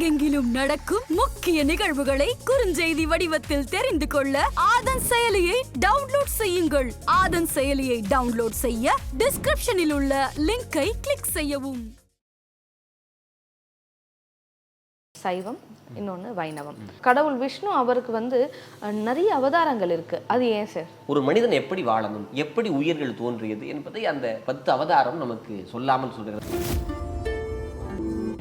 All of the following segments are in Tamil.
உலகெங்கிலும் நடக்கும் முக்கிய நிகழ்வுகளை குறுஞ்செய்தி வடிவத்தில் தெரிந்து கொள்ள ஆதன் செயலியை டவுன்லோட் செய்யுங்கள். ஆதன் செயலியை டவுன்லோட் செய்ய டிஸ்கிரிப்ஷனில் உள்ள லிங்கை கிளிக் செய்யவும். சைவம், இன்னொன்று வைணவம். கடவுள் விஷ்ணு அவருக்கு நிறைய அவதாரங்கள் இருக்கு. அது ஏன் சார்? ஒரு மனிதன் எப்படி வாழணும், எப்படி உயிர்கள் தோன்றியது என்பதை அந்த 10 அவதாரம் நமக்கு சொல்லாமல் சொல்கிறது.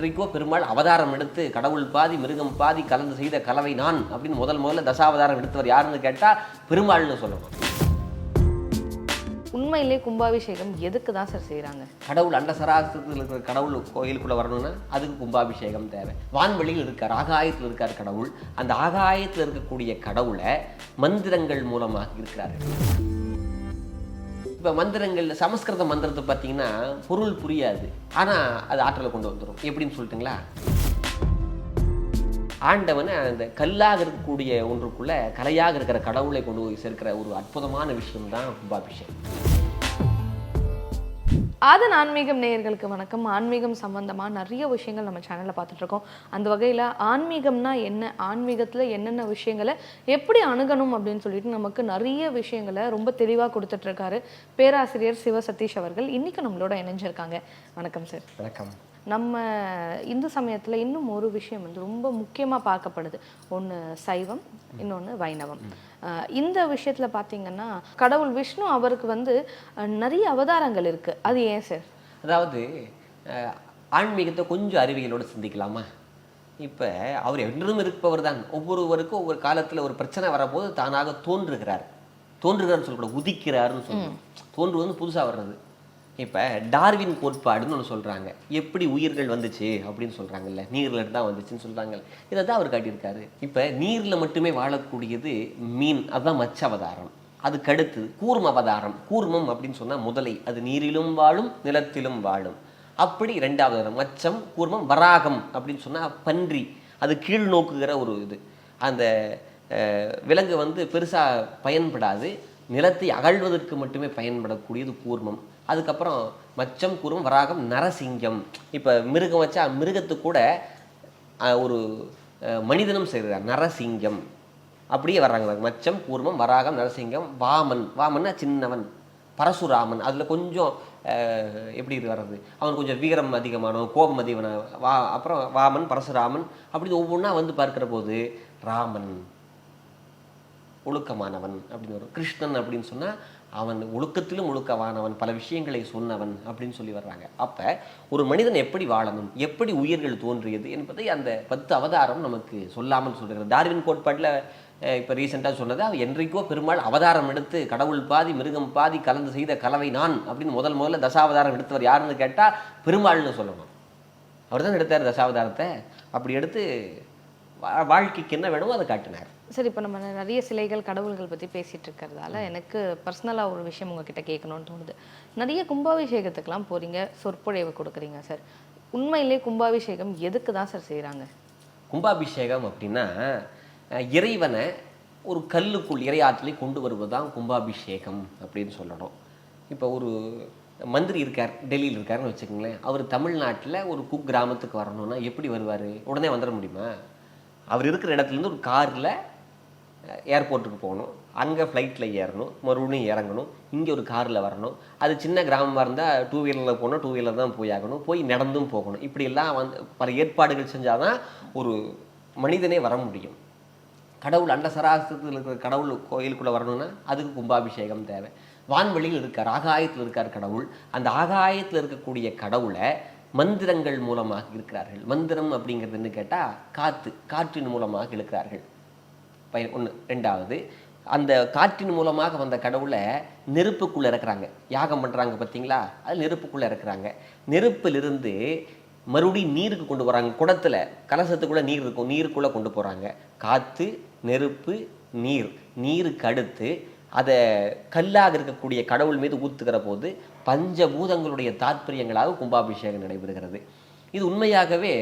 இன்றைக்கோ பெருமாள் அவதாரம் எடுத்து கடவுள் பாதி மிருகம் பாதி கலந்து செய்த கலவை நான் அப்படின்னு முதல்ல தசாவதாரம் எடுத்தவர் யாருன்னு கேட்டா பெருமாள்னு சொல்லணும். உண்மையிலே கும்பாபிஷேகம் எதுக்கு தான் சார் செய்யறாங்க? கடவுள் அண்டசராசத்தில் இருக்கிற கடவுள் கோயிலுக்குள்ள வரணும்னா அதுக்கு கும்பாபிஷேகம் தேவை. வான்வெளியில் இருக்கார், ஆகாயத்தில் இருக்கார் கடவுள். அந்த ஆகாயத்தில் இருக்கக்கூடிய கடவுளை மந்திரங்கள் மூலமாக இருக்கிறார்கள். இப்போ மந்திரங்கள், சமஸ்கிருத மந்திரத்தை பார்த்தீங்கன்னா பொருள் புரியாது, ஆனால் அது ஆற்றலை கொண்டு வந்துடும். எப்படின்னு சொல்லிட்டுங்களா, ஆண்டவனை அந்த கல்லாக இருக்கக்கூடிய ஒன்றுக்குள்ள கலையாக இருக்கிற கடவுளை கொண்டு போய் சேர்க்கிற ஒரு அற்புதமான விஷயம் தான் கும்பாபிஷேகம். ஆதன் ஆன்மீகம் நேயர்களுக்கு வணக்கம். ஆன்மீகம் சம்பந்தமாக நிறைய விஷயங்கள் நம்ம சேனலில் பார்த்துட்டு இருக்கோம். அந்த வகையில் ஆன்மீகம்னா என்ன, ஆன்மீகத்தில் என்னென்ன விஷயங்களை எப்படி அணுகணும் அப்படின்னு சொல்லிட்டு நமக்கு நிறைய விஷயங்களை ரொம்ப தெளிவாக கொடுத்துட்ருக்காரு பேராசிரியர் சிவ சதீஷ் அவர்கள். இன்றைக்கி நம்மளோட இணைஞ்சிருக்காங்க. வணக்கம் சார். வணக்கம். நம்ம இந்து சமயத்தில் இன்னும் ஒரு விஷயம் ரொம்ப முக்கியமாக பார்க்கப்படுது. ஒன்று சைவம், இன்னொன்று வைணவம். இந்த விஷயத்தில் பார்த்தீங்கன்னா கடவுள் விஷ்ணு அவருக்கு நிறைய அவதாரங்கள் இருக்குது. அது ஏன் சார்? அதாவது ஆன்மீகத்தை கொஞ்சம் அறிவியலோடு சிந்திக்கலாமா? இப்போ அவர் என்றும் இருப்பவர் தான். ஒவ்வொருவருக்கும் ஒவ்வொரு காலத்தில் ஒரு பிரச்சனை வரபோது தானாக தோன்றுகிறார்னு சொல்லக்கூடாது, உதிக்கிறாருன்னு சொல்லணும். தோன்றுவது புதுசாக வர்றது. இப்போ டார்வின் கோட்பாடுன்னு ஒன்று சொல்கிறாங்க. எப்படி உயிர்கள் வந்துச்சு அப்படின்னு சொல்கிறாங்கல்ல, நீரில் தான் வந்துச்சுன்னு சொல்கிறாங்க. இதை தான் அவர் காட்டியிருக்காரு. இப்போ நீரில் மட்டுமே வாழக்கூடியது மீன், அதுதான் மச்ச அவதாரம். அதுக்கடுத்து கூர்ம அவதாரம். கூர்மம் அப்படின்னு சொன்னால் முதலை, அது நீரிலும் வாழும் நிலத்திலும் வாழும். அப்படி 2வது மச்சம், கூர்மம். வராகம் அப்படின்னு சொன்னால் பன்றி, அது கீழ் நோக்குகிற ஒரு இது. அந்த விலங்கு பெருசாக பயன்படாது, நிலத்தை அகழ்வதற்கு மட்டுமே பயன்படக்கூடியது கூர்மம். அதுக்கப்புறம் மச்சம், கூர்மம், வராகம், நரசிங்கம். இப்போ மிருகம் வச்சா மிருகத்துக்கு கூட ஒரு மனிதனும் செய்கிறார், நரசிங்கம். அப்படியே வர்றாங்க. மச்சம், கூர்மம், வராகம், நரசிங்கம். வாமன்னா சின்னவன். பரசுராமன், அதில் கொஞ்சம் எப்படி வர்றது, அவன் கொஞ்சம் வீரம் அதிகமானவன், கோபம் அதிகமான. அப்புறம் வாமன், பரசுராமன், அப்படி ஒவ்வொன்றா பார்க்கிற போது ராமன் ஒழுக்கமானவன் அப்படின்னு வரும். கிருஷ்ணன் அப்படின்னு சொன்னால் அவன் ஒழுக்கத்திலும் ஒழுக்கமானவன், பல விஷயங்களை சொன்னவன் அப்படின்னு சொல்லி வர்றாங்க. அப்போ ஒரு மனிதன் எப்படி வாழணும், எப்படி உயிர்கள் தோன்றியது என்பதை அந்த 10 அவதாரம் நமக்கு சொல்லாமல் சொல்கிறது. டார்வின் கோட்பாட்டில் இப்போ ரீசெண்டாக சொன்னது, அவர் என்றைக்கோ பெருமாள் அவதாரம் எடுத்து கடவுள் பாதி மிருகம் பாதி கலந்து செய்த கலவை நான் அப்படின்னு முதல்ல தசாவதாரம் எடுத்தவர் யாருன்னு கேட்டால் பெருமாள்னு சொல்லணும். அவர் தான் எடுத்தார் தசாவதாரத்தை. அப்படி எடுத்து வாழ்க்கைக்கு என்ன வேணுமோ அதை காட்டினார். சரி, இப்போ நம்ம நிறைய சிலைகள், கடவுள்கள் பற்றி பேசிகிட்டு இருக்கிறதால எனக்கு பர்சனலாக ஒரு விஷயம் உங்ககிட்ட கேட்கணும்னு தோணுது. நிறைய கும்பாபிஷேகத்துக்கெலாம் போகிறீங்க, சொற்பொழிவு கொடுக்குறீங்க சார். உண்மையிலே கும்பாபிஷேகம் எதுக்கு தான் சார் செய்கிறாங்க? கும்பாபிஷேகம் அப்படின்னா இறைவனை ஒரு கல்லுக்குள் இறையாற்றலை கொண்டு வருவது தான் கும்பாபிஷேகம் அப்படின்னு சொல்லணும். இப்போ ஒரு மந்திரி இருக்கார், டெல்லியில் இருக்காருன்னு வச்சுக்கோங்களேன். அவர் தமிழ்நாட்டில் ஒரு கிராமத்துக்கு வரணும்னா எப்படி வருவார்? உடனே வந்துட முடியுமா? அவர் இருக்கிற இடத்துலேருந்து ஒரு காரில் ஏர்போர்ட்டுக்கு போகணும், அங்கே ஃப்ளைட்டில் ஏறணும், மறுபடியும் இறங்கணும், இங்கே ஒரு காரில் வரணும். அது சின்ன கிராமமாக இருந்தால் 2 வீலரில் போகணும், 2 வீலர் தான் போய் ஆகணும், போய் நடந்தும் போகணும். இப்படியெல்லாம் பல ஏற்பாடுகள் செஞ்சால் தான் ஒரு மனிதனே வர முடியும். கடவுள் அண்டசராசத்தில் இருக்கிற கடவுள் கோயிலுக்குள்ளே வரணும்னா அதுக்கு கும்பாபிஷேகம் தேவை. வான்வெளியில் இருக்கார், ஆகாயத்தில் இருக்கார் கடவுள். அந்த ஆகாயத்தில் இருக்கக்கூடிய கடவுளை மந்திரங்கள் மூலமாக இருக்கிறார்கள். மந்திரம் அப்படிங்கிறதுன்னு கேட்டால் காற்றின் மூலமாக இழுக்கிறார்கள். ஒன்று. 2வது, அந்த காற்றின் மூலமாக வந்த கடவுளை நெருப்புக்குள்ளே இறக்குறாங்க. யாகம் பண்ணுறாங்க பார்த்தீங்களா, அது நெருப்புக்குள்ளே இறக்குறாங்க. நெருப்பிலிருந்து மறுபடியும் நீருக்கு கொண்டு போகிறாங்க. குடத்தில் கலசத்துக்குள்ளே நீர் இருக்கும், நீருக்குள்ளே கொண்டு போகிறாங்க. காற்று, நெருப்பு, நீருக்கு அடுத்து அதை கல்லாக இருக்கக்கூடிய கடவுள் மீது ஊற்றுகிற போது பஞ்சபூதங்களுடைய தாற்பயங்களாக கும்பாபிஷேகம் நடைபெறுகிறது. இது உண்மையாகவே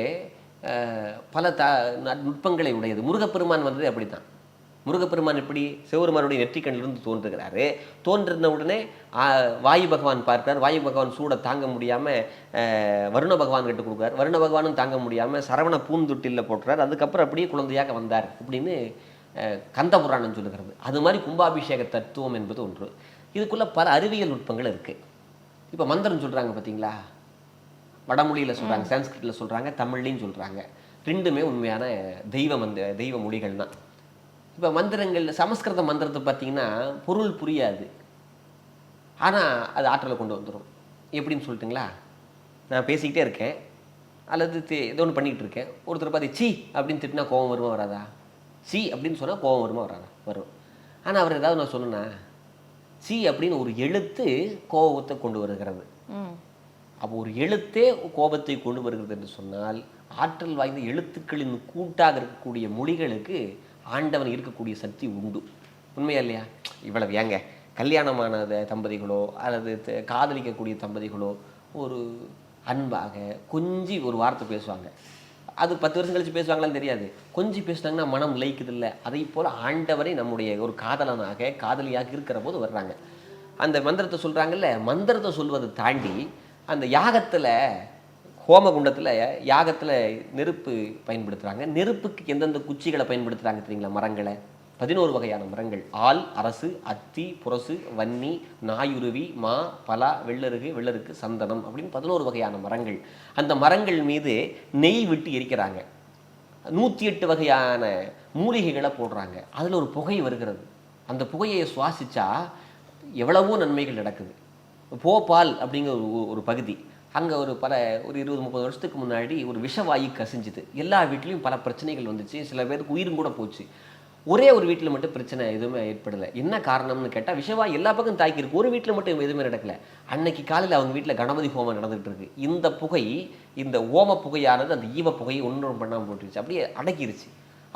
பல நுட்பங்களை உடையது. முருகப்பெருமான் வந்தது அப்படித்தான். முருகப்பெருமான் எப்படி சிவபெருமானுடைய நெற்றிக்கண்ணிலிருந்து தோன்றுகிறாரு. தோன்றின உடனே வாயு பகவான் பார்க்கிறார். வாயு பகவான் சூட தாங்க முடியாமல் வருண பகவான் கிட்ட கொடுக்குறார். வருண பகவானும் தாங்க முடியாமல் சரவண பூந்தொட்டியில் போட்டுறார். அதுக்கப்புறம் அப்படியே குழந்தையாக வந்தார் அப்படின்னு கந்த புராணம் சொல்லுகிறது. அது மாதிரி கும்பாபிஷேக தத்துவம் என்பது ஒன்று. இதுக்குள்ளே பல அறிவியல் நுட்பங்கள் இருக்குது. இப்போ மந்திரம் சொல்கிறாங்க பார்த்தீங்களா, வடமொழியில் சொல்கிறாங்க, சான்ஸ்கிரிட்டில் சொல்கிறாங்க, தமிழ்லையும் சொல்கிறாங்க. ரெண்டுமே உண்மையான தெய்வ மொழிகள் தான். இப்போ மந்திரங்கள், சமஸ்கிருத மந்திரத்தை பார்த்தீங்கன்னா பொருள் புரியாது, ஆனால் அது ஆற்றலை கொண்டு வந்துடும். எப்படின்னு சொல்லட்டுங்களா? நான் பேசிக்கிட்டே இருக்கேன் அல்லது ஏதோ ஒன்று பண்ணிக்கிட்டு இருக்கேன், ஒருத்தர் பார்த்து சி அப்படின்னு திட்டினா கோபம் வருமா வராதா? சி அப்படின்னு சொன்னால் கோபம் வருமா வராதா? வரும். ஆனால் அவர் ஏதாவது நான் சொன்னேன்னா சி அப்படின்னு ஒரு எழுத்து கோபத்தை கொண்டு வருகிறது. அப்போ ஒரு எழுத்தே கோபத்தை கொண்டு வருகிறது என்று சொன்னால் ஆற்றல் வாய்ந்த எழுத்துக்களின் கூட்டாக இருக்கக்கூடிய மொழிகளுக்கு ஆண்டவன் இருக்கக்கூடிய சக்தி உண்டு. உண்மையா இல்லையா? இவ்வளவு ஏங்க கல்யாணமான தம்பதிகளோ அல்லது காதலிக்கக்கூடிய தம்பதிகளோ ஒரு அன்பாக கொஞ்சி ஒரு வார்த்தை பேசுவாங்க. அது 10 வருஷம் கழிச்சு பேசுவாங்களான்னு தெரியாது. கொஞ்சம் பேசுனாங்கன்னா மனம் லயிக்குது இல்லை? அதை போல் ஆண்டவரை நம்முடைய ஒரு காதலனாக காதலியாக இருக்கிற போது வர்றாங்க. அந்த மந்திரத்தை சொல்கிறாங்கல்ல, மந்திரத்தை சொல்வதை தாண்டி அந்த யாகத்தில், ஹோமகுண்டத்தில் யாகத்தில் நெருப்பு பயன்படுத்துகிறாங்க. நெருப்புக்கு எந்தெந்த குச்சிகளை பயன்படுத்துகிறாங்க தெரியுங்களா? மரங்களை 11 வகையான மரங்கள். ஆல், அரசு, அத்தி, புரசு, வன்னி, நாயுருவி, மா, பலா, வெள்ளருக்கு, சந்தனம் அப்படின்னு 11 வகையான மரங்கள். அந்த மரங்கள் மீது நெய் விட்டு எரிக்கிறாங்க. 108 வகையான மூலிகைகளை போடுறாங்க. அதில் ஒரு புகை வருகிறது. அந்த புகையை சுவாசித்தா எவ்வளவோ நன்மைகள் நடக்குது. போபால் அப்படிங்கிற ஒரு பகுதி, அங்கே ஒரு 20-30 வருஷத்துக்கு முன்னாடி ஒரு விஷவாயு கசிஞ்சுது. எல்லா வீட்லேயும் பல பிரச்சனைகள் வந்துச்சு. சில பேருக்கு உயிரும் கூட போச்சு. ஒரே ஒரு வீட்டில் மட்டும் பிரச்சனை எதுவுமே ஏற்படலை. என்ன காரணம்னு கேட்டால் விஷவாயு எல்லா பக்கம் தாக்கியிருக்கு, ஒரு வீட்டில் மட்டும் எதுவுமே நடக்கலை. அன்னைக்கு காலையில் அவங்க வீட்டில் கணபதி ஹோமம் நடந்துகிட்டு இருக்கு. இந்த புகை, இந்த ஓம புகையானது அந்த ஈவ புகையை ஒன்றும் பண்ணாமல் போட்டுருச்சு, அப்படியே அடக்கிருச்சு.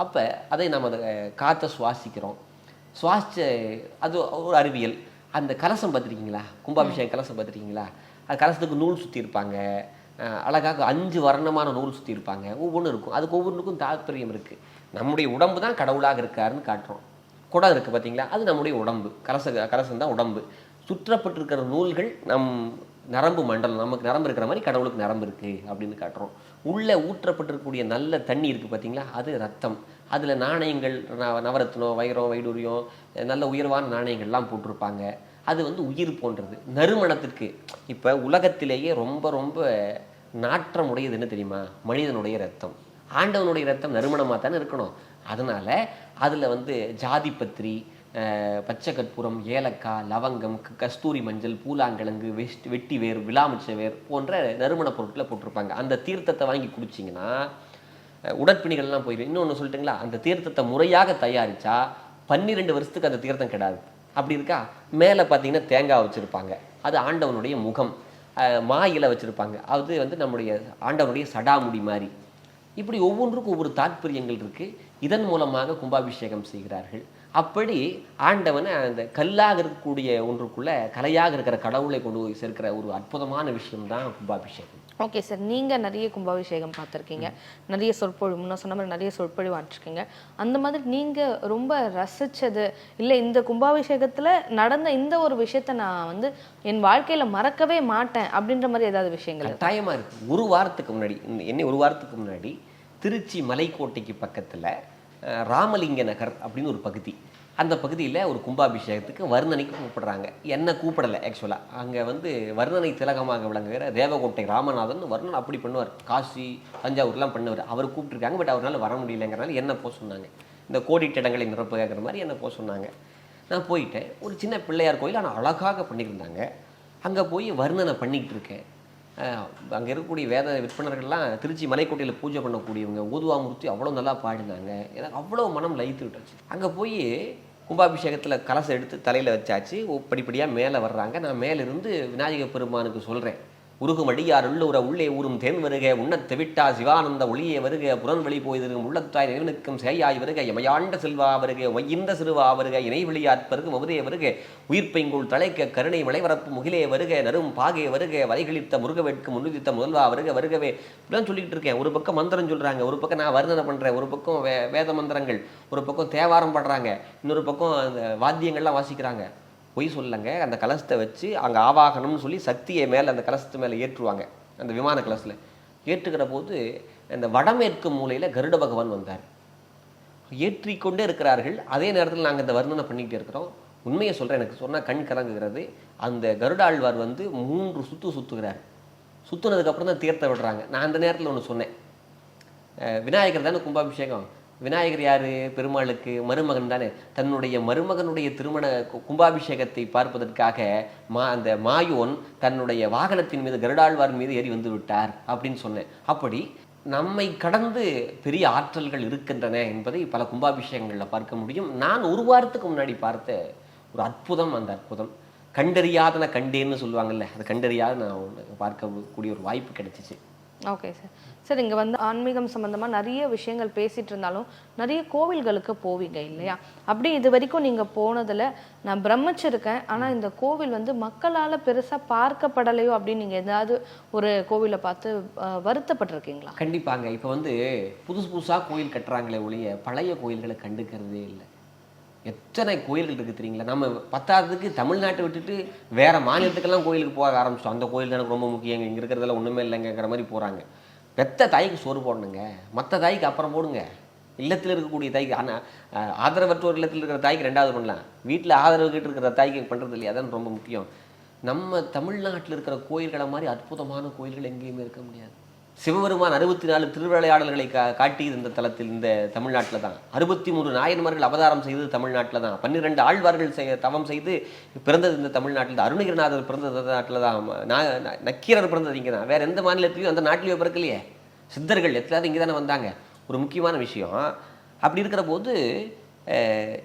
அப்போ அதை நம்ம அதை காற்றை சுவாசிக்கிறோம். சுவாசித்த அது ஒரு அறிவியல். அந்த கலசம் பார்த்துருக்கீங்களா? கும்பாபிஷேகம் கலசம் பார்த்துருக்கீங்களா? அது கலசத்துக்கு நூல் சுற்றி இருப்பாங்க. அழகாக 5 வர்ணமான நூல் சுற்றி இருப்பாங்க. ஒவ்வொன்றும் இருக்கும். அதுக்கு ஒவ்வொன்றுக்கும் தாற்பயம் இருக்குது. நம்முடைய உடம்பு தான் கடவுளாக இருக்காருன்னு காட்டுறோம். குடம் இருக்குது பார்த்தீங்களா? அது நம்முடைய உடம்பு. கலசம் தான் உடம்பு. சுற்றப்பட்டிருக்கிற நூல்கள் நம் நரம்பு மண்டலம். நமக்கு நரம்பு இருக்கிற மாதிரி கடவுளுக்கு நரம்பு இருக்குது அப்படின்னு காட்டுறோம். உள்ளே ஊற்றப்பட்டிருக்கக்கூடிய நல்ல தண்ணி இருக்குது பார்த்தீங்களா? அது ரத்தம். அதில் நாணயங்கள், நவரத்னம், வைரம், வைடூரியம், நல்ல உயர்வான நாணயங்கள்லாம் போட்டிருப்பாங்க. அது உயிர் போன்றது. நறுமணத்துக்கு இப்போ உலகத்திலேயே ரொம்ப ரொம்ப நாற்றம் உடையது என்ன தெரியுமா? மனிதனுடைய ரத்தம். ஆண்டவனுடைய ரத்தம் நறுமணமாக தானே இருக்கணும். அதனால் அதில் ஜாதிபத்திரி, பச்சை கற்பூரம், ஏலக்காய், லவங்கம், கஸ்தூரி மஞ்சள், பூலாங்கிழங்கு, வெட்டி வேர், விளாமிச்ச வேர் போன்ற நறுமண பொருட்களை போட்டிருப்பாங்க. அந்த தீர்த்தத்தை வாங்கி குடிச்சிங்கன்னா உடற்பிணிகள்லாம் போயிடும். இன்னொன்று சொல்லட்டுங்களா? அந்த தீர்த்தத்தை முறையாக தயாரித்தா 12 வருஷத்துக்கு அந்த தீர்த்தம் கெடாது. அப்படி இருக்கா? மேலே பார்த்தீங்கன்னா தேங்காய் வச்சுருப்பாங்க, அது ஆண்டவனுடைய முகம். மா இலை வச்சுருப்பாங்க, அது நம்முடைய ஆண்டவனுடைய சடாமுடி மாதிரி. இப்படி ஒவ்வொன்றுக்கும் ஒவ்வொரு தாற்பயங்கள் இருக்குது. இதன் மூலமாக கும்பாபிஷேகம் செய்கிறார்கள். அப்படி ஆண்டவனை அந்த கல்லாக இருக்கக்கூடிய ஒன்றுக்குள்ளே கலையாக இருக்கிற கடவுளை கொண்டு போய் சேர்க்கிற ஒரு அற்புதமான விஷயம்தான் கும்பாபிஷேகம். ஓகே சார், நீங்கள் நிறைய கும்பாபிஷேகம் பார்த்துருக்கீங்க, நிறைய சொற்பொழிவு, முன்ன சொன்ன மாதிரி நிறைய சொற்பொழிவு ஆற்றிருக்கீங்க. அந்த மாதிரி நீங்கள் ரொம்ப ரசித்தது, இல்லை இந்த கும்பாபிஷேகத்தில் நடந்த இந்த ஒரு விஷயத்தை நான் என் வாழ்க்கையில் மறக்கவே மாட்டேன் அப்படின்ற மாதிரி ஏதாவது விஷயங்கள்? கட்டாயமாக இருக்குது. ஒரு வாரத்துக்கு முன்னாடி திருச்சி மலைக்கோட்டைக்கு பக்கத்தில் ராமலிங்க நகர் அப்படின்னு ஒரு பகுதி. அந்த பகுதியில் ஒரு கும்பாபிஷேகத்துக்கு வர்ணனைக்கு கூப்பிடுறாங்க. என்ன கூப்பிடலை ஆக்சுவலாக. அங்கே வர்ணனை திலகமாக விளங்குகிற தேவகோட்டை ராமநாதன் வர்ணனை அப்படி பண்ணுவார். காசி, தஞ்சாவூர்லாம் பண்ணுவார். அவர் கூப்பிட்டுருக்காங்க. பட் அவரால் வர முடியலைங்கிறனால என்ன போக சொன்னாங்க. இந்த கோடிட்ட இடங்களை நிரப்புகிற மாதிரி என்ன போக சொன்னாங்க. நான் போயிட்டேன். ஒரு சின்ன பிள்ளையார் கோயில், ஆனால் அழகாக பண்ணியிருந்தாங்க. அங்கே போய் வர்ணனை பண்ணிக்கிட்டு இருக்கேன். அங்கே இருக்கக்கூடிய வேத விற்பனர்கள்லாம் திருச்சி மலைக்கோட்டையில் பூஜை பண்ணக்கூடியவங்க, ஊதுவாமூர்த்தி அவ்வளோ நல்லா பாடினாங்க. எனக்கு அவ்வளோ மனம் லயித்து விட்டுருச்சு. அங்கே போய் கும்பாபிஷேகத்தில் கலசம் எடுத்து தலையில் வச்சாச்சு. படிப்படியாக மேலே வர்றாங்க. நான் மேலிருந்து விநாயகர் பெருமானுக்கு சொல்கிறேன், உருகுமடியார் உள்ளூர உள்ளே ஊரும் தேன் வருக உண்ணத்தை விட்டா சிவானந்த ஒளியே வருக புறன்வெளி போய்திருக்கும் உள்ளத்தாய் நினைவுக்கும் சேயாய் வருக எமையாண்ட செல்வா வருக ஒய்யின்ற சிறுவா வருக இணைவெளியாற்பருக்கு மதுரே வருக உயிர்ப்பைங்குள் தலைக்க கருணை மலைவரப்பு முகிலே வருக நரும் பாகே வருக வலைகளித்த முருகவேட்கு முன்னுதித்த முதல்வா வருக வருகவே இப்படிலாம் சொல்லிட்டு இருக்கேன். ஒரு பக்கம் மந்திரம் சொல்றாங்க, ஒரு பக்கம் நான் வர்ணனை பண்றேன், ஒரு பக்கம் வேத மந்திரங்கள், ஒரு பக்கம் தேவாரம் படுறாங்க, இன்னொரு பக்கம் அந்த வாத்தியங்கள்லாம் வாசிக்கிறாங்க. பொய் சொல்லங்க. அந்த கலசத்தை வச்சு அங்கே ஆவாகனம்னு சொல்லி சக்தியை மேலே அந்த கலசத்து மேலே ஏற்றுவாங்க. அந்த விமான கலசத்தில் ஏற்றுக்கிற போது அந்த வடமேற்கு மூலையில் கருட பகவான் வந்தார். ஏற்றிக்கொண்டே இருக்கிறார்கள். அதே நேரத்தில் நாங்கள் இந்த வர்ணனை பண்ணிக்கிட்டே இருக்கிறோம். உண்மையை சொல்கிறேன், எனக்கு சொன்னால் கண் கலங்குகிறது. அந்த கருடாழ்வார் 3 சுற்று சுற்றுகிறார். சுற்றுனதுக்கப்புறம் தான் தீர்த்த விடுறாங்க. நான் அந்த நேரத்தில் ஒன்று சொன்னேன், விநாயகர் தானே கும்பாபிஷேகம், விநாயகர் யாரு? பெருமாளுக்கு மருமகன் தானே. தன்னுடைய மருமகனுடைய திருமண கும்பாபிஷேகத்தை பார்ப்பதற்காக அந்த மாயோன் தன்னுடைய வாகனத்தின் மீது கருடாழ்வார் மீது ஏறி வந்து விட்டார் அப்படின்னு சொன்னேன். அப்படி நம்மை கடந்து பெரிய ஆற்றல்கள் இருக்கின்றன என்பதை பல கும்பாபிஷேகங்களில் பார்க்க முடியும். நான் ஒரு வாரத்துக்கு முன்னாடி பார்த்த ஒரு அற்புதம், அந்த அற்புதம் கண்டறியாதன கண்டேன்னு சொல்லுவாங்கல்ல, அது கண்டறியாத நான் பார்க்கக்கூடிய ஒரு வாய்ப்பு கிடைச்சிச்சு. Okay sir. சார், இங்கே ஆன்மீகம் சம்மந்தமாக நிறைய விஷயங்கள் பேசிகிட்டு இருந்தாலும் நிறைய கோவில்களுக்கு போவீங்க இல்லையா? அப்படி இது வரைக்கும் நீங்கள் போனதில் நான் பிரமிச்சிருக்கேன், ஆனால் இந்த கோவில் மக்களால் பெருசாக பார்க்கப்படலையோ அப்படின்னு நீங்கள் ஏதாவது ஒரு கோவிலை பார்த்து வருத்தப்பட்டிருக்கீங்களா? கண்டிப்பாங்க. இப்போ புதுசு புதுசாக கோயில் கட்டுறாங்களே ஒழிய பழைய கோயில்களை கண்டுக்கிறதே இல்லை. எத்தனை கோயில்கள் இருக்குது தெரியுங்களா? நம்ம பத்தாவதுக்கு தமிழ்நாட்டை விட்டுட்டு வேறு மாநிலத்துக்கெல்லாம் கோயிலுக்கு போக ஆரம்பிச்சிட்டோம். அந்த கோயில் எனக்கு ரொம்ப முக்கியம், இங்கே இருக்கிறதெல்லாம் ஒன்றுமே இல்லைங்கிற மாதிரி போகிறாங்க. பெத்த தாய்க்கு சோறு போடணுங்க, மற்ற தாய்க்கு அப்புறம் போடுங்க. இல்லத்தில் இருக்கக்கூடிய தாய்க்கு, ஆனால் ஆதரவற்றோர் இல்லத்தில் இருக்கிற தாய்க்கு 2வது பண்ணலாம். வீட்டில் ஆதரவு கிட்ட இருக்கிற தாய்க்கு பண்ணுறது இல்லையா? அதான் ரொம்ப முக்கியம். நம்ம தமிழ்நாட்டில் இருக்கிற கோயில்களை மாதிரி அற்புதமான கோயில்கள் எங்கேயுமே இருக்க முடியாது. சிவபெருமான் 64 திருவிளையாடல்களை காட்டி இந்த தலத்தில், இந்த தமிழ்நாட்டில் தான். 63 நாயன்மார்கள் அவதாரம் செய்தது தமிழ்நாட்டில் தான். 12 ஆழ்வார்கள் தவம் செய்து பிறந்தது இந்த தமிழ்நாட்டில் தான். அருணகிரிநாதர் பிறந்தது நாட்டில் தான். நக்கீரர் பிறந்தது இங்கே தான். வேறு எந்த மாநிலத்திலையும் அந்த நாட்டிலேயே பிறக்கலையே. சித்தர்கள் எல்லாரும் இங்கே தானே வந்தாங்க. ஒரு முக்கியமான விஷயம். அப்படி இருக்கிற போது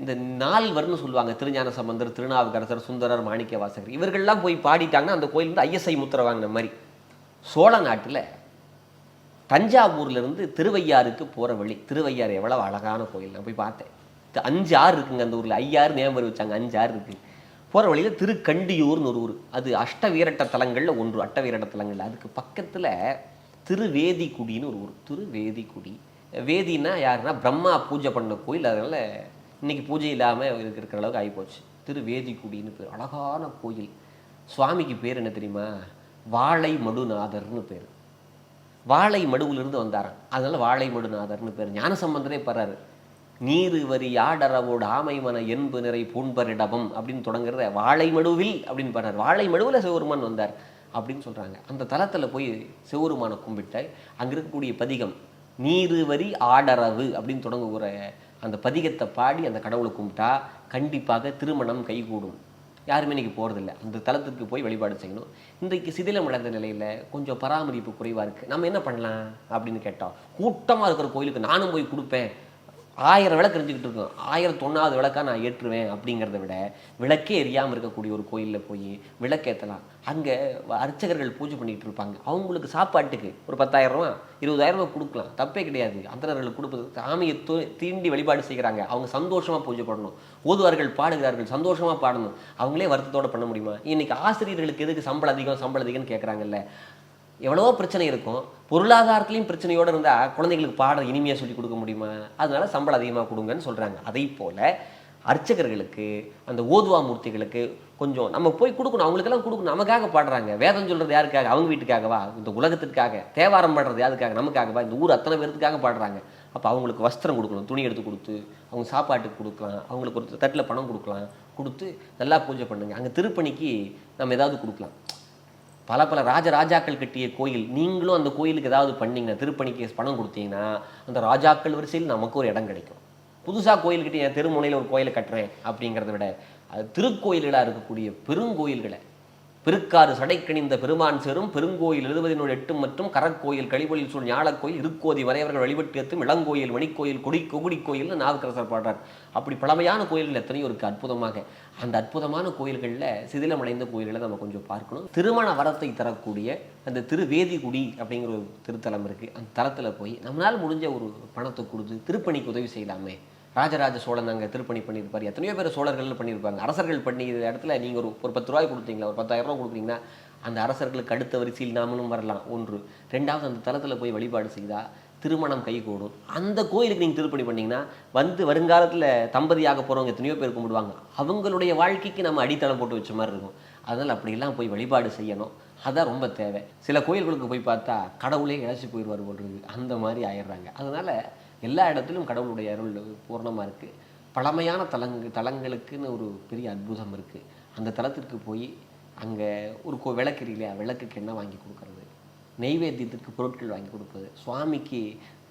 இந்த 4வர்னு சொல்லுவாங்க, திருஞான சம்பந்தர், திருநாவுக்கரசர், சுந்தரர், மாணிக்க வாசகர், இவர்கள்லாம் போய் பாடிட்டாங்கன்னா அந்த கோயில் ஐஎஸ்ஐ முத்திரை வாங்கின மாதிரி. சோழ நாட்டில் தஞ்சாவூர்லேருந்து திருவையாறுக்கு போகிற வழி, திருவையாறு எவ்வளோ அழகான கோயில், நான் போய் பார்த்தேன். 5 ஆறு இருக்குங்க அந்த ஊரில். 5 ஆறு ஞாபகம் வச்சாங்க, 5 ஆறு இருக்குது. போகிற வழியில் திருக்கண்டியூர்னு ஒரு ஊர், அது அஷ்டவீரட்ட தலங்களில் ஒன்று. அட்டவீரட்ட தலங்களில் அதுக்கு பக்கத்தில் திருவேதிக்குடின்னு ஒரு ஊர். திருவேதிக்குடி, வேதினா யாருன்னா பிரம்மா பூஜை பண்ண கோயில். அதனால் இன்றைக்கி பூஜை இல்லாமல் இருக்கிற அளவுக்கு ஆகிப்போச்சு. திருவேதிக்குடின்னு பேர். அழகான கோயில். சுவாமிக்கு பேர் என்ன தெரியுமா? வாழை மடுநாதர்னு பேர். வாழை மடுவிலிருந்து வந்தாராம், அதனால வாழை மடுநாதர்னு பேர். ஞானசம்பந்தரே பாரு, நீரு வரி ஆடரவோடு ஆமைமன என்பு நிறை பூண்பரிடபம் அப்படின்னு தொடங்குறத வாழை மடுவில் அப்படின்னு பாடுறாரு. வாழை மடுவில் சிவபெருமான் வந்தார் அப்படின்னு சொல்கிறாங்க. அந்த தலத்தில் போய் சிவபெருமானை கும்பிட்டு அங்கே இருக்கக்கூடிய பதிகம் நீரு வரி ஆடரவு அப்படின்னு தொடங்குகிற அந்த பதிகத்தை பாடி அந்த கடவுளை கும்பிட்டா கண்டிப்பாக திருமணம் கைகூடும். யாருமே இன்றைக்கி போகிறதில்ல. அந்த தலத்துக்கு போய் வழிபாடு செய்யணும். இன்றைக்கு சிதிலம் அடைந்த நிலையில் கொஞ்சம் பராமரிப்பு குறைவாக இருக்குது. நம்ம என்ன பண்ணலாம் அப்படின்னு கேட்டால், கூட்டமாக இருக்கிற கோயிலுக்கு நானும் போய் கொடுப்பேன், 1000 விளக்கு எரிஞ்சுக்கிட்டு இருக்கோம், 1001வது விளக்காக நான் ஏற்றுவேன் அப்படிங்கிறத விட விளக்கே எரியாமல் இருக்கக்கூடிய ஒரு கோயிலில் போய் விளக்கேற்றலாம். அங்கே அர்ச்சகர்கள் பூஜை பண்ணிகிட்டு இருப்பாங்க. அவங்களுக்கு சாப்பாட்டுக்கு ஒரு 10,000 ரூபா 20,000 ரூபா கொடுக்கலாம், தப்பே கிடையாது. அந்தனர்களுக்கு கொடுப்பது சாமியை தீண்டி வழிபாடு செய்கிறாங்க. அவங்க சந்தோஷமாக பூஜை பண்ணணும். ஓதுவார்கள் பாடுகிறார்கள், சந்தோஷமாக பாடணும். அவங்களே வருத்தத்தோடு பண்ண முடியுமா? இன்றைக்கி ஆசிரியர்களுக்கு எதுக்கு சம்பளம் அதிகம்னு கேட்குறாங்கல்ல. எவ்வளோ பிரச்சனை இருக்கும், பொருளாதாரத்துலேயும் பிரச்சனையோடு இருந்தால் குழந்தைங்களுக்கு பாடம் இனிமையாக சொல்லி கொடுக்க முடியுமா? அதனால சம்பளம் அதிகமாக கொடுங்கன்னு சொல்கிறாங்க. அதை போல் அர்ச்சகர்களுக்கு, அந்த ஓதுவா மூர்த்திகளுக்கு கொஞ்சம் நம்ம போய் கொடுக்கணும். அவங்களுக்கெல்லாம் கொடுக்கணும். நமக்காக பாடுறாங்க. வேதம் சொல்கிறது யாருக்காக? அவங்க வீட்டுக்காகவா? இந்த உலகத்திற்காக. தேவாரம் பாடுறது யாருக்காக? நமக்காகவா? இந்த ஊர் அத்தனை பேருக்காக பாடுறாங்க. அப்போ அவங்களுக்கு வஸ்திரம் கொடுக்கணும், துணி எடுத்து கொடுத்து, அவங்க சாப்பாட்டுக்கு கொடுக்கலாம், அவங்களுக்கு ஒரு தட்டில் பணம் கொடுக்கலாம், கொடுத்து நல்லா பூஜை பண்ணுங்க. அங்கே திருப்பணிக்கு நம்ம ஏதாவது கொடுக்கலாம். பல ராஜாக்கள் கட்டிய கோயில், நீங்களும் அந்த கோயிலுக்கு ஏதாவது பண்ணிங்கன்னா, திருப்பணிக்கு பணம் கொடுத்தீங்கன்னா அந்த ராஜாக்கள் வரிசையில் நமக்கு ஒரு இடம் கிடைக்கும். புதுசாக கோயில்கிட்ட என் தெருமுனையில் ஒரு கோயிலை கட்டுறேன் அப்படிங்கிறத விட அது திருக்கோயில்களாக இருக்கக்கூடிய பெருங்கோயில்களை பெருக்காறு சடைக்கணிந்த பெருமான் சேரும் பெருங்கோயில் 70 மற்றும் கரக்கோயில் கழிவொழில் சூழ் ஞாழக்கோயில் இருக்கோதி வரையவர்கள் வழிபட்டு ஏற்றும் இளங்கோயில் மணிக்கோயில் கொகுடி கோயில்னு நாவுக்கரசர் பாடுறார். அப்படி பழமையான கோயில்கள் எத்தனையோ இருக்குது அற்புதமாக. அந்த அற்புதமான கோயில்களில் சிதிலமடைந்த கோயில்களை நம்ம கொஞ்சம் பார்க்கணும். திருமண வரத்தை தரக்கூடிய அந்த திருவேதிகுடி அப்படிங்கிற ஒரு திருத்தலம் இருக்குது. அந்த தலத்தில் போய் நம்மளால் முடிஞ்ச ஒரு பணத்தை கொடுத்து திருப்பணிக்கு உதவி செய்யலாமே. ராஜராஜ சோழன் அங்கே திருப்பணி பண்ணியிருப்பார். எத்தனையோ பேர் சோழர்கள் பண்ணியிருப்பாங்க. அரசர்கள் பண்ணி இடத்துல நீங்கள் ஒரு 10 ரூபாய் கொடுத்தீங்களா, ஒரு 10,000 ரூபா கொடுக்குறீங்கன்னா அந்த அரசர்களுக்கு அடுத்த வரிசையில் நாமளும் வரலாம். ஒன்று. ரெண்டாவது, அந்த தலத்தில் போய் வழிபாடு செய்தால் திருமணம் கைகூடும். அந்த கோயிலுக்கு நீங்கள் திருப்பணி பண்ணிங்கன்னா வருங்காலத்தில் தம்பதியாக போகிறவங்க எத்தனையோ பேர் கும்பிடுவாங்க. அவங்களுடைய வாழ்க்கைக்கு நம்ம அடித்தளம் போட்டு வச்ச மாதிரி இருக்கும். அதனால் அப்படியெல்லாம் போய் வழிபாடு செய்யணும். அதான் ரொம்ப தேவை. சில கோயில்களுக்கு போய் பார்த்தா கடவுளே இழைச்சி போயிடுவார் போடுறது, அந்த மாதிரி ஆயிடுறாங்க. அதனால் எல்லா இடத்துலையும் கடவுளுடைய அருள் பூர்ணமாக இருக்குது. பழமையான தலங்களுக்குன்னு ஒரு பெரிய அற்புதம் இருக்குது. அந்த தலத்திற்கு போய் அங்கே ஒரு விளக்கு இல்லையா, விளக்குக்கு என்ன வாங்கி கொடுக்கறது, நெய்வேத்தியத்திற்கு பொருட்கள் வாங்கி கொடுப்பது, சுவாமிக்கு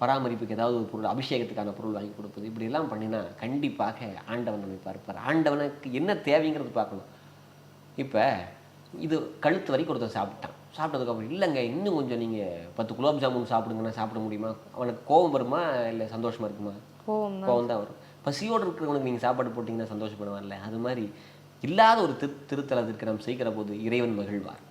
பராமரிப்புக்கு ஏதாவது ஒரு பொருள், அபிஷேகத்துக்கான பொருள் வாங்கி கொடுப்பது, இப்படியெல்லாம் பண்ணினா கண்டிப்பாக ஆண்டவன் நம்மை பார்ப்பார். ஆண்டவனுக்கு என்ன தேவைங்கிறது பார்க்கணும். இப்போ இது கழுத்து வரைக்கும் ஒருத்தர் சாப்பிட்டதுக்கப்புறம் இல்லைங்க இன்னும் கொஞ்சம் நீங்கள் 10 குலோப் ஜாமுன் சாப்பிடுங்கன்னா சாப்பிட முடியுமா? அவனுக்கு கோபம் வருமா இல்லை சந்தோஷமாக இருக்குமா? கோபம் தான் வரும். பசியோடு இருக்கிறவனுக்கு நீங்கள் சாப்பாடு போட்டிங்கன்னா சந்தோஷப்படுவான்ல. அது மாதிரி இல்லாத ஒரு திருத்தலத்திற்கு நாம் செய்கிற போது இறைவன் மகிழ்வார்.